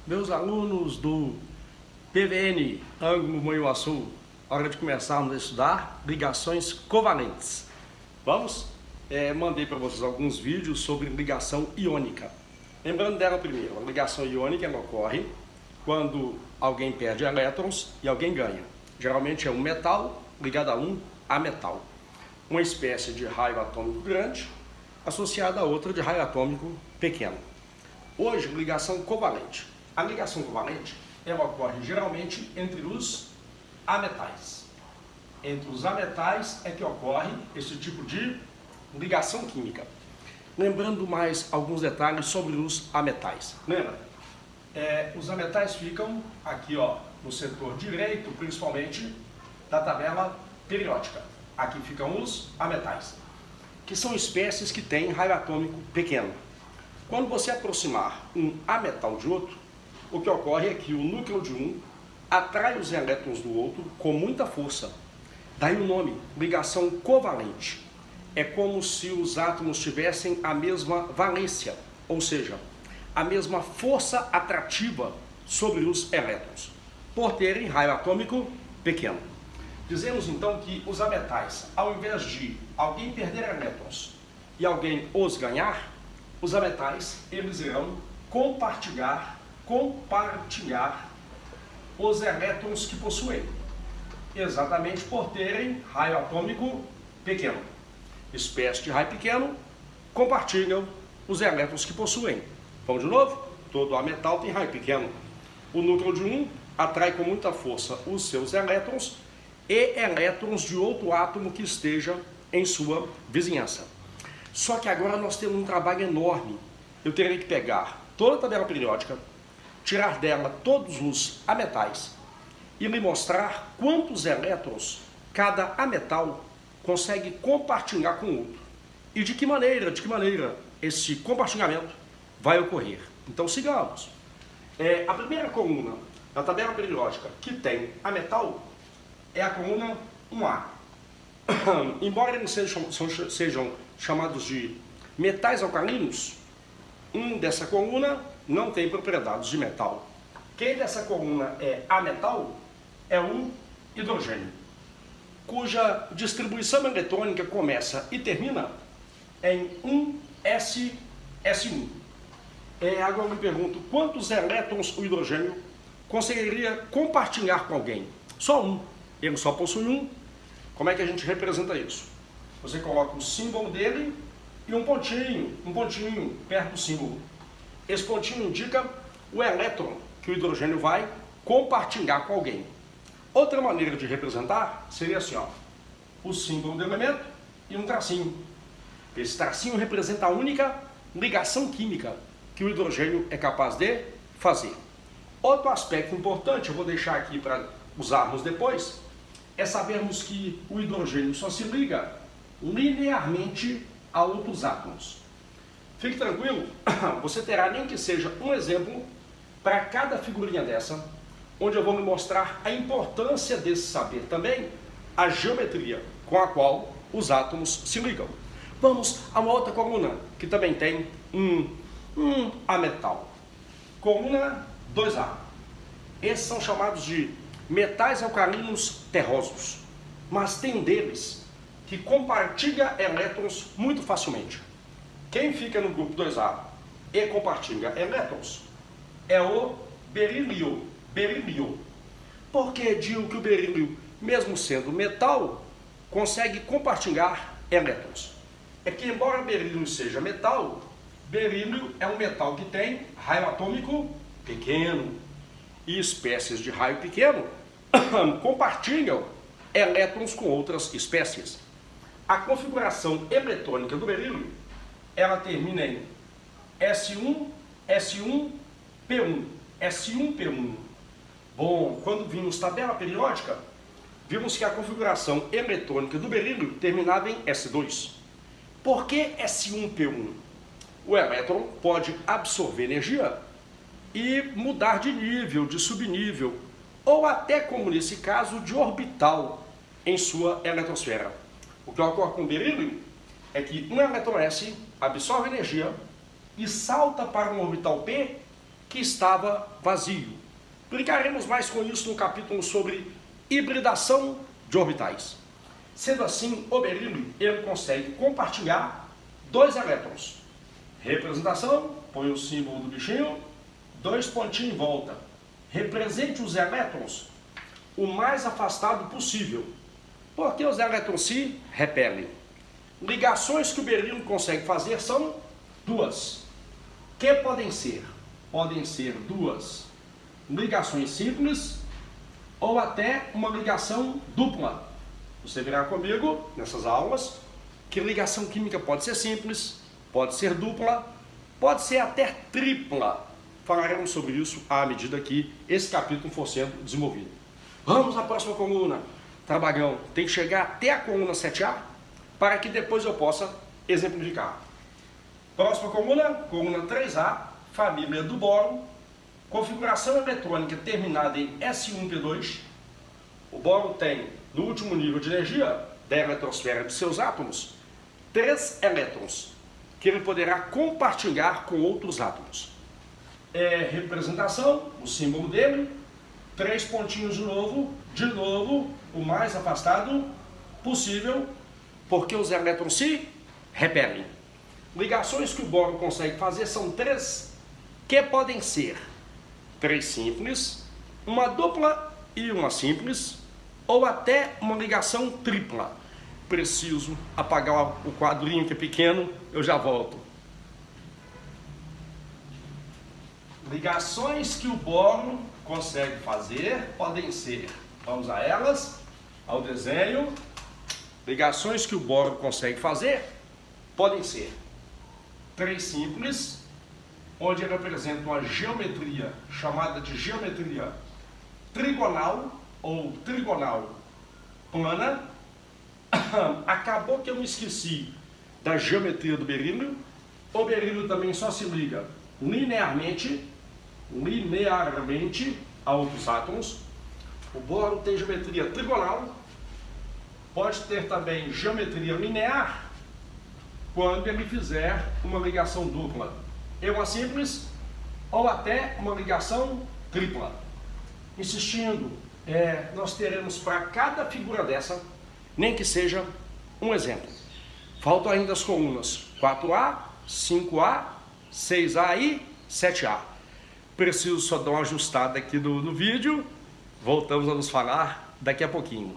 Meus alunos do PVN Ângulo Manhuaçu, hora de começarmos a estudar ligações covalentes. Vamos? Mandei para vocês alguns vídeos sobre ligação iônica. Lembrando dela primeiro, a ligação iônica ela ocorre quando alguém perde elétrons e alguém ganha. Geralmente é um metal ligado a um ametal. Uma espécie de raio atômico grande associada a outra de raio atômico pequeno. Hoje, ligação covalente. A ligação covalente ela ocorre geralmente entre os ametais. Entre os ametais é que ocorre esse tipo de ligação química. Lembrando mais alguns detalhes sobre os ametais. Lembra? Os ametais ficam aqui no setor direito, principalmente da tabela periódica. Aqui ficam os ametais, que são espécies que têm raio atômico pequeno. Quando você aproximar um ametal de outro, o que ocorre é que o núcleo de um atrai os elétrons do outro com muita força. Daí o nome, ligação covalente. É como se os átomos tivessem a mesma valência, ou seja, a mesma força atrativa sobre os elétrons, por terem raio atômico pequeno. Dizemos então que os ametais, ao invés de alguém perder elétrons e alguém os ganhar, os ametais eles irão compartilhar os elétrons que possuem, exatamente por terem raio atômico pequeno. Espécie de raio pequeno compartilham os elétrons que possuem. Vamos de novo? Todo ametal tem raio pequeno. O núcleo de um atrai com muita força os seus elétrons e elétrons de outro átomo que esteja em sua vizinhança. Só que agora nós temos um trabalho enorme. Eu terei que pegar toda a tabela periódica, tirar dela todos os ametais e lhe mostrar quantos elétrons cada ametal consegue compartilhar com o outro. E de que maneira esse compartilhamento vai ocorrer. Então sigamos. A primeira coluna da tabela periódica que tem ametal é a coluna 1A. Embora eles sejam chamados de metais alcalinos, dessa coluna não tem propriedades de metal. Quem dessa coluna é ametal é um hidrogênio, cuja distribuição eletrônica começa e termina em 1s1. Agora eu me pergunto, quantos elétrons o hidrogênio conseguiria compartilhar com alguém? Só um. Ele só possui um. Como é que a gente representa isso? Você coloca o símbolo dele e um pontinho perto do símbolo. Esse pontinho indica o elétron que o hidrogênio vai compartilhar com alguém. Outra maneira de representar seria assim, o símbolo do elemento e um tracinho. Esse tracinho representa a única ligação química que o hidrogênio é capaz de fazer. Outro aspecto importante, eu vou deixar aqui para usarmos depois, é sabermos que o hidrogênio só se liga linearmente a outros átomos. Fique tranquilo, você terá nem que seja um exemplo para cada figurinha dessa, onde eu vou me mostrar a importância desse saber também, a geometria com a qual os átomos se ligam. Vamos a uma outra coluna, que também tem um ametal. Coluna 2A. Esses são chamados de metais alcalinos terrosos, mas tem um deles que compartilha elétrons muito facilmente. Quem fica no grupo 2A e compartilha elétrons é o berílio. Por que digo que o berílio, mesmo sendo metal, consegue compartilhar elétrons? É que, embora berílio seja metal, berílio é um metal que tem raio atômico pequeno. E espécies de raio pequeno compartilham elétrons com outras espécies. A configuração eletrônica do berílio, ela termina em S1, P1, S1P1. Bom, quando vimos tabela periódica, vimos que a configuração eletrônica do berílio terminava em S2. Por que S1P1? O elétron pode absorver energia e mudar de nível, de subnível, ou até, como nesse caso, de orbital em sua eletrosfera. O que ocorre com o berílio é que um elétron S absorve energia e salta para um orbital P que estava vazio. Brincaremos mais com isso no capítulo sobre hibridação de orbitais. Sendo assim, o berilo ele consegue compartilhar dois elétrons. Representação, põe o símbolo do bichinho, dois pontinhos em volta. Represente os elétrons o mais afastado possível, porque os elétrons se repelem. Ligações que o berilo consegue fazer são duas. Que podem ser? Podem ser duas ligações simples ou até uma ligação dupla. Você verá comigo nessas aulas que ligação química pode ser simples, pode ser dupla, pode ser até tripla. Falaremos sobre isso à medida que esse capítulo for sendo desenvolvido. Vamos à próxima coluna. Trabalhão, tem que chegar até a coluna 7A para que depois eu possa exemplificar. Próxima coluna, coluna 3A, família do boro, configuração eletrônica terminada em S1P2. O boro tem, no último nível de energia da eletrosfera de seus átomos, 3 elétrons, que ele poderá compartilhar com outros átomos. Representação, o símbolo dele, 3 pontinhos de novo, o mais afastado possível, porque os elétrons se repelem. Ligações que o boro consegue fazer são 3, que podem ser 3 simples, uma dupla e uma simples, ou até uma ligação tripla. Preciso apagar o quadrinho que é pequeno, eu já volto. Ligações que o boro consegue fazer podem ser, vamos a elas, ao desenho. Ligações que o boro consegue fazer podem ser 3 simples, onde ele apresenta uma geometria chamada de geometria trigonal ou trigonal plana. Acabou que eu me esqueci da geometria do berilo. O berilo também só se liga linearmente a outros átomos. O boro tem geometria trigonal, pode ter também geometria linear quando ele fizer uma ligação dupla, uma simples ou até uma ligação tripla. Insistindo, nós teremos para cada figura dessa, nem que seja um exemplo. Faltam ainda as colunas 4A, 5A, 6A e 7A. Preciso só dar uma ajustada aqui no vídeo. Voltamos a nos falar daqui a pouquinho.